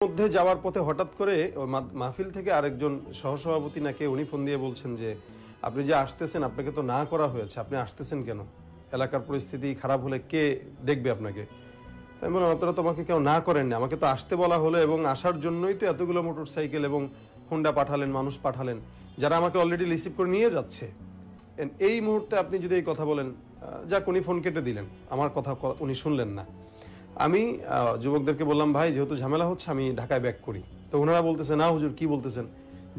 মধ্যে যাওয়ার পথে হঠাৎ করে ওই মাহফিল থেকে আরেকজন সহসভাপতি নাকি উনি ফোন দিয়ে বলছেন যে আপনি যে আসতেছেন আপনাকে তো না করা হয়েছে, আপনি আসতেছেন কেন? এলাকার পরিস্থিতি খারাপ হলে কে দেখবে আপনাকে? তাই আমি বললাম আপনারা তোমাকে কেউ না করেননি, আমাকে তো আসতে বলা হলো এবং আসার জন্যই তো এতগুলো মোটরসাইকেল এবং হুন্ডা পাঠালেন, মানুষ পাঠালেন যারা আমাকে অলরেডি রিসিভ করে নিয়ে যাচ্ছে। এই মুহূর্তে আপনি যদি এই কথা বলেন, যাক উনি ফোন কেটে দিলেন, আমার কথা উনি শুনলেন না। আমি যুবকদেরকে বললাম ভাই যেহেতু ঝামেলা হচ্ছে আমি ঢাকায় ব্যাক করি। তো ওনারা বলতেছে না হুজুর কি বলতেছেন,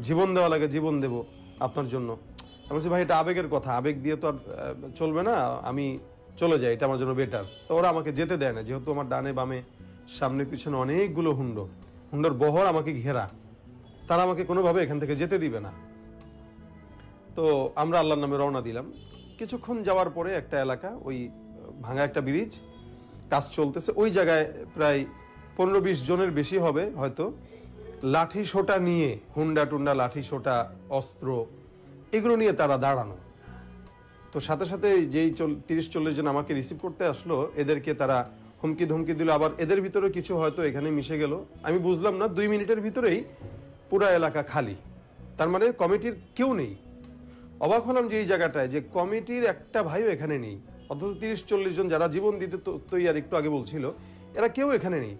জীবন দেওয়া লাগে জীবন দেব আপনার জন্য। আমি বলছি ভাই এটা আবেগের কথা, আবেগ দিয়ে তো আর চলবে না, আমি চলে যাই, এটা আমার জন্য বেটার। তো ওরা আমাকে যেতে দেয় না, যেহেতু আমার ডানে বামে সামনে পিছনে অনেকগুলো হুন্ডার বহর আমাকে ঘেরা, তারা আমাকে কোনোভাবে এখান থেকে যেতে দিবে না। তো আমরা আল্লাহর নামে রওনা দিলাম। কিছুক্ষণ যাওয়ার পরে একটা এলাকা, ওই ভাঙা একটা ব্রিজ, কাজ চলতেছে, ওই জায়গায় প্রায় 15-20 জনের বেশি হবে হয়তো, লাঠি সোটা নিয়ে, হুন্ডা টুন্ডা লাঠি সোটা অস্ত্র এগুলো নিয়ে তারা দাঁড়ানো। তো সাথে সাথে যেই 30-40 জন আমাকে রিসিভ করতে আসলো এদেরকে তারা হুমকি ধমকি দিল, আবার এদের ভিতরে কিছু হয়তো এখানে মিশে গেল। আমি বুঝলাম না, 2 মিনিটের ভিতরেই পুরা এলাকা খালি, তার মানে কমিটির কেউ নেই। অবাক হলাম যে এই জায়গাটায় যে কমিটির একটা ভাইও এখানে নেই, অথচ 30-40 জন যারা জীবন দিতে তৈরি, একটু আগে বলছিল, এরা কেউ এখানে নেই।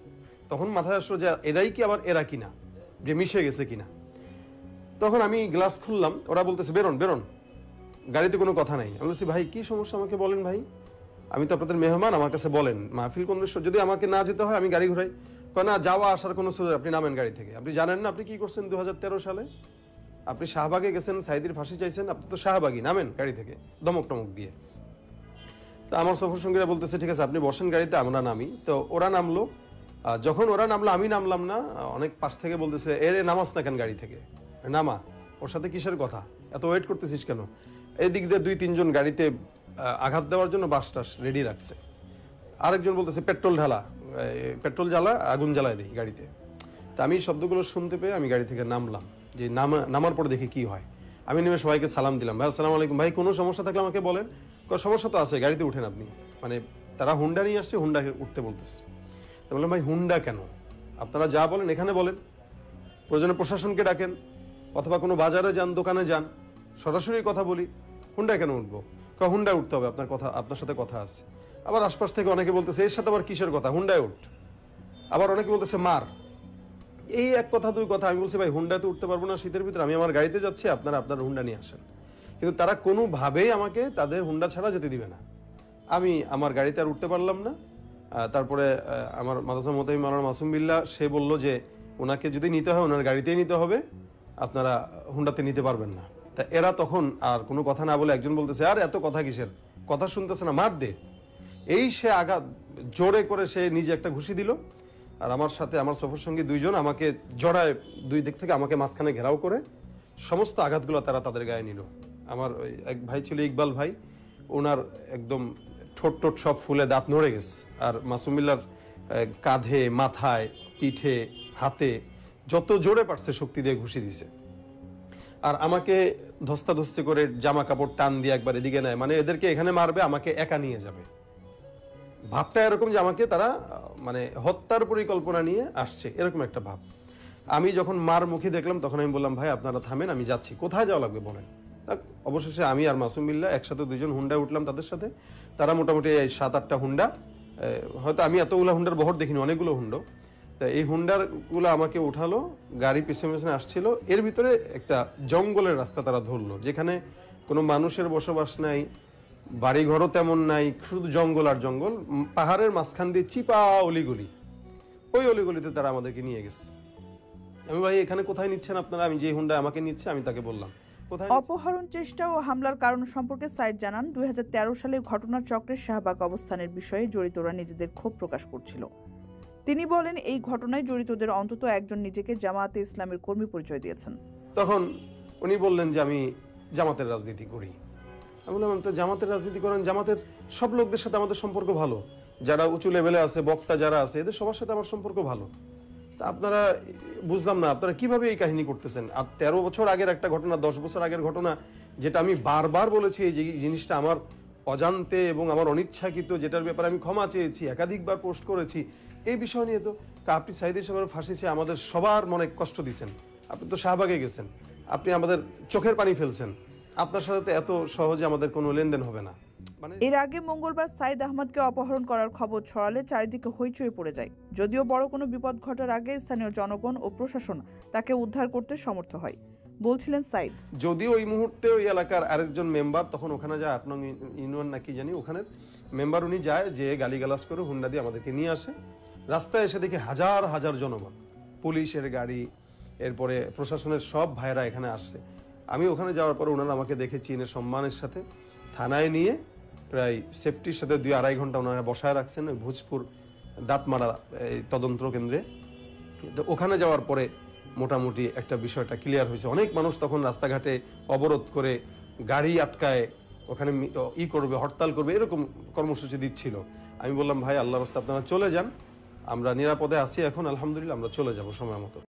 তখন মাথায় আসলো যে এরাই কি আবার এরা কিনা, যে মিশে গেছে কিনা। তখন আমি গ্লাস খুললাম, ওরা বলতেছে বেরোন বেরোন, গাড়িতে কোনো কথা নাই। আমি বলছি ভাই কি সমস্যা আমাকে বলেন ভাই, আমি তো আপনাদের মেহমান, আমার কাছে বলেন মাহফিল কোন, যদি আমাকে না যেতে হয় আমি গাড়ি ঘুরাই। কয় না, যাওয়া আসার কোনো সুযোগ, আপনি নামেন গাড়ি থেকে। আপনি জানেন না আপনি কি করছেন 2013 সালে? আপনি শাহবাগে গেছেন, সাইদির ফাঁসি চাইছেন, আপনি তো শাহবাগী, নামেন গাড়ি থেকে, ধমক টমক দিয়ে। তো আমার সফর সঙ্গীরা বলতেছে ঠিক আছে আপনি বসেন গাড়িতে, আমরা নামি। তো ওরা নামলো, যখন ওরা নামলো আমি নামলাম না, অনেক পাশ থেকে বলতেছে এরে নামাস না কেন গাড়ি থেকে, নামা, ওর সাথে কিসের কথা, এত ওয়েট করতেছিস কেন? এদিক দিয়ে 2-3 জন গাড়িতে আঘাত দেওয়ার জন্য বাস টাস রেডি রাখছে। আরেকজন বলতেছে পেট্রোল জ্বালা, আগুন জ্বালায় দিই গাড়িতে। তা আমি শব্দগুলো শুনতে পেয়ে আমি গাড়ি থেকে নামলাম, যে নামার পর দেখি কি হয়। আমি নেমে সবাইকে সালাম দিলাম, ভাই আসসালামু আলাইকুম, ভাই কোনো সমস্যা থাকলে আমাকে বলেন। সমস্যা তো আছে, গাড়িতে উঠেন আপনি। মানে তারা হুন্ডা নিয়ে আসছে, হুন্ডা উঠতে বলতেছে। তো বললাম ভাই হুন্ডা কেন, আপনারা যা বলেন এখানে বলেন, প্রয়োজনে প্রশাসনকে ডাকেন, অথবা কোনো বাজারে যান, দোকানে যান, সরাসরি কথা বলি, হুন্ডা কেন উঠবো? হুন্ডা উঠতে হবে, আপনার সাথে কথা আছে। আবার আশপাশ থেকে অনেকে বলতেছে এর সাথে আবার কিসের কথা, হুন্ডায় উঠ। আবার অনেকে বলতেছে মার। এই এক কথা দুই কথা। আমি বলছি ভাই হুন্ডাতে উঠতে পারবো না শীতের ভিতরে, আমি আমার গাড়িতে যাচ্ছি, আপনারা আপনার হুন্ডা নিয়ে আসেন। কিন্তু তারা কোনোভাবেই আমাকে তাদের হুন্ডা ছাড়া যেতে দিবে না। আমি আমার গাড়িতে আর উঠতে পারলাম না। তারপরে আমার মাদ্রাসা মোতাহিম মাওলানা মাসুম বিল্লাহ, সে বললো যে ওনাকে যদি নিতে হয় ওনার গাড়িতেই নিতে হবে, আপনারা হুন্ডাতে নিতে পারবেন না। তা এরা তখন আর কোনো কথা না বলে একজন বলতেছে আর এত কথা কিসের, কথা শুনতেছে না, মার দে। এই সে আঘাত জোরে করে সে নিজে একটা ঘুষি দিল, আর আমার সাথে আমার সফর সঙ্গী 2 জন আমাকে জড়ায়, 2 দিক থেকে আমাকে মাঝখানে ঘেরাও করে সমস্ত আঘাতগুলো তারা তাদের গায়ে নিল। আমার ওই এক ভাই ছিল ইকবাল ভাই, ওনার একদম ঠোঁট টোট সব ফুলে দাঁত নড়ে গেছে। আর মাসুমিল্লার কাঁধে, মাথায়, পিঠে, হাতে যত জোরে পারছে শক্তি দিয়ে ঘুষি দিছে। আর আমাকে ধস্তাধস্তি করে জামা কাপড় টান দিয়ে একবার এদিকে নেয়, মানে এদেরকে এখানে মারবে, আমাকে একা নিয়ে যাবে। ভাবটা এরকম যে আমাকে তারা মানে হত্যার পরিকল্পনা নিয়ে আসছে, এরকম একটা ভাব। আমি যখন মার মুখে দেখলাম তখন আমি বললাম ভাই আপনারা থামেন, আমি যাচ্ছি, কোথায় যাওয়া লাগবে বলেন। অবশেষে আমি আর মাসুম বিল্লাহ একসাথে 2 জন হুন্ডায় উঠলাম তাদের সাথে। তারা মোটামুটি 7-8টা হুন্ডা, হয়তো আমি এতগুলো হুন্ডার বহর দেখিনি, অনেকগুলো হুন্ডো। তা এই হুন্ডারগুলো আমাকে উঠালো, গাড়ি পিছনে পিছনে আসছিল। এর ভিতরে একটা জঙ্গলের রাস্তা তারা ধরলো, যেখানে কোনো মানুষের বসবাস নাই, বাড়িঘরও তেমন নাই, শুধু জঙ্গল আর জঙ্গল, পাহাড়ের মাঝখান দিয়ে চিপা অলিগলি, ওই অলিগলিতে তারা আমাদেরকে নিয়ে গেছে। আমি ভাই এখানে কোথায় নিচ্ছেন আপনারা? আমি যে হুন্ডা আমাকে নিচ্ছে আমি তাকে বললাম অপহরণ চেষ্টা ও হামলার কারণ সম্পর্কে সাইদ জানান 2013 সালে ঘটনার চক্রের শাহবাগ অবস্থানের বিষয়ে জড়িতরা নিজেদের ক্ষোভ প্রকাশ করছিল। তিনি বলেন এই ঘটনায় জড়িতদের অন্তত একজন নিজেকে জামায়াতে ইসলামের কর্মী পরিচয় দিয়েছেন। তখন উনি বললেন যে আমি জামাতের রাজনীতি করি। আমি বললাম তো জামাতের রাজনীতি করেন, জামাতের সব লোকদের সাথে আমাদের সম্পর্ক ভালো, যারা উঁচু লেভেলে আছে, বক্তা যারা আছে, এদের সবার সাথে আমার সম্পর্ক ভালো। তা আপনারা, বুঝলাম না আপনারা কিভাবে এই কাহিনী করতেছেন। আর 13 বছর আগের একটা ঘটনা, 10 বছর আগের ঘটনা, যেটা আমি বারবার বলেছি এই জিনিসটা আমার অজান্তে এবং আমার অনিচ্ছাকৃত, যেটার ব্যাপারে আমি ক্ষমা চেয়েছি, একাধিকবার পোস্ট করেছি, এই বিষয় নিয়ে তো আপনি সাইদের সাহেবের ফাঁসি চেয়ে আমাদের সবার মনে কষ্ট দিচ্ছেন। আপনি তো শাহবাগে গেছেন, আপনি আমাদের চোখের পানি ফেলছেন, আপনার সাথে তো এত সহজে আমাদের কোনো লেনদেন হবে না। মানে এর আগে মঙ্গলবার সাইদ আহমদকে অপহরণ করার খবর ছড়ালে চারিদিকে হইচই পড়ে যায়। যদিও বড় কোনো বিপদ ঘটার আগে স্থানীয় জনগণ ও প্রশাসন তাকে উদ্ধার করতে সমর্থ হয়, বলছিলেন সাইদ। যদিও ওই মুহূর্তে ওই এলাকার আরেকজন মেম্বার তখন ওখানে যায়, ৮ নং ইউনিয়ন নাকি জানি, ওখানের মেম্বার উনি যায়, যে গালিগালাজ করে হুন্ডা দিয়ে আমাদেরকে নিয়ে আসে। রাস্তায় এসে দেখি হাজার হাজার জনগণ, পুলিশের গাড়ি, এরপরে প্রশাসনের সব ভাইরা এখানে আসছে। আমি ওখানে যাওয়ার পর ওনারা আমাকে দেখে চিনে সম্মানের সাথে থানায় নিয়ে প্রায় সেফটির সাথে 2-2.5 ঘন্টা ওনারা বসায় রাখছেন ওই ভোজপুর দাঁতমারা এই তদন্ত কেন্দ্রে। তো ওখানে যাওয়ার পরে মোটামুটি একটা বিষয়টা ক্লিয়ার হয়েছে। অনেক মানুষ তখন রাস্তাঘাটে অবরোধ করে, গাড়ি আটকায়, ওখানে করবে, হরতাল করবে, এরকম কর্মসূচি দিচ্ছিল। আমি বললাম, ভাই আল্লাহর রাস্তায় আপনারা চলে যান, আমরা নিরাপদে আছি এখন, আলহামদুলিল্লাহ, আমরা চলে যাব সময় মতো।